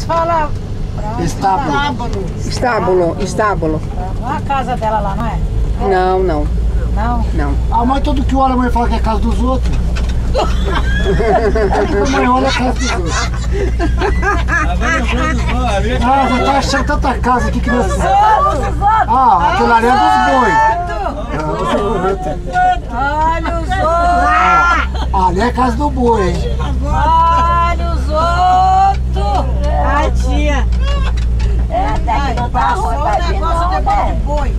fala... Estábulo. Não é a casa dela lá, não é? Não. Não? Não. A mãe todo que olha, a mãe fala que é casa dos outros. A mãe olha a casa dos outros. Ah, já tá achando tanta casa aqui que não é. Ah, aquela ali é dos boi. Olha os outros! Ali é a casa do boi, hein? Olha os outros! Ai, tia! Até que não tá ruim pra mim não, né? Boi!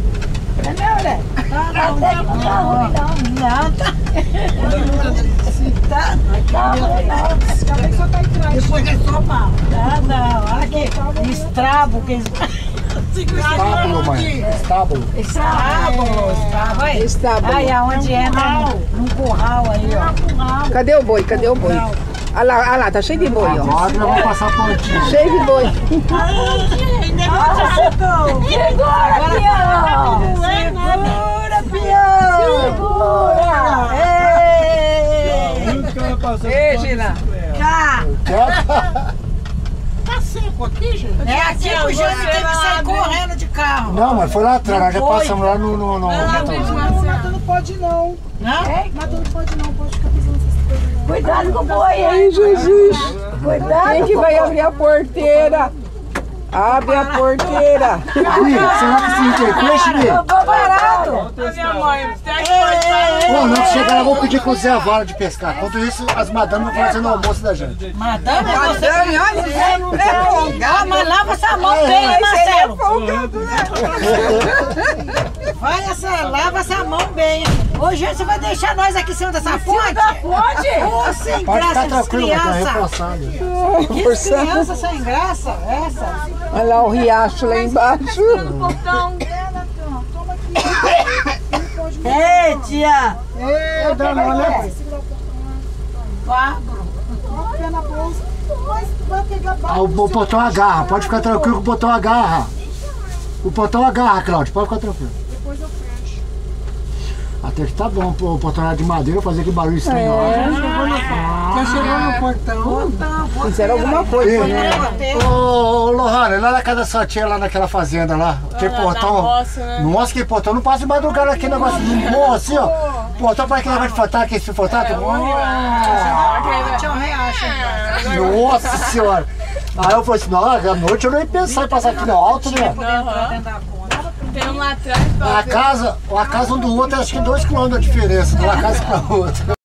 É meu, né? Até que não tá ruim não. Não, tá. Tá ruim não. Depois é só pau. Não, olha aqui. Estrabo que eles... Estábulo, mãe. Estábulo. Estábulo, aí. Estábulo. Aí, aonde entra num curral aí, ó. Cadê o boi? Olha lá, tá cheio de boi, ó. Agora nós vamos passar pontinho. Cheio de boi. Segura, pião! Segura, pião! Segura! Ei, Gina. Tá seco aqui, gente? É aqui que o Jânio teve que sair correndo de carro. Não, mas foi lá atrás, nós já passamos lá no Mas não pode não. Não? Mas não pode não, pode ficar pisando essas coisas não. Cuidado com o boi, hein? Ai, Jesus. Cuidado. Quem que vai abrir a porteira? Abre a porteira. Ih, será que esse tem peixe, Bi? Eu tô parado. Pô, não, que chegar lá, vou pedir com o Zé a vara de pescar. Enquanto isso, as madames vão fazendo o almoço da gente. Madame, você... Ah, mas lava essa mão bem, hein, Marcelo? Vai, lava essa mão bem. Ô, gente, você vai deixar nós aqui em cima dessa fonte? Ô, sem Pode ficar graça, tranquilo, vai estar criança. reforçado. Que criança sem graça, essa? Olha lá o riacho lá embaixo. Ei, tia! Ei, dona, olha. Quadro. Pé na bolsa. Mas vai pegar Ah, o portão agarra, pode ficar tranquilo que o portão agarra. O portão agarra, Cláudio, pode ficar tranquilo. depois eu fecho. Até que tá bom, o portão era de madeira, fazer aquele barulho estranho. Já chegou no portão? Fizeram alguma coisa, né? Ô, Lohane, lá na casa da sua tia, lá naquela fazenda lá, tem portão. Nossa, que portão, não passa de madrugada aquele negócio de morro assim, ó. Portão para aquele negócio de fantasma, que esse fantasma. Nossa senhora. Aí eu falei assim, não, à noite eu não ia pensar em passar aqui no alto, né? Tem um lá atrás. A casa um do outro, acho que 2 km a diferença de uma casa para outra.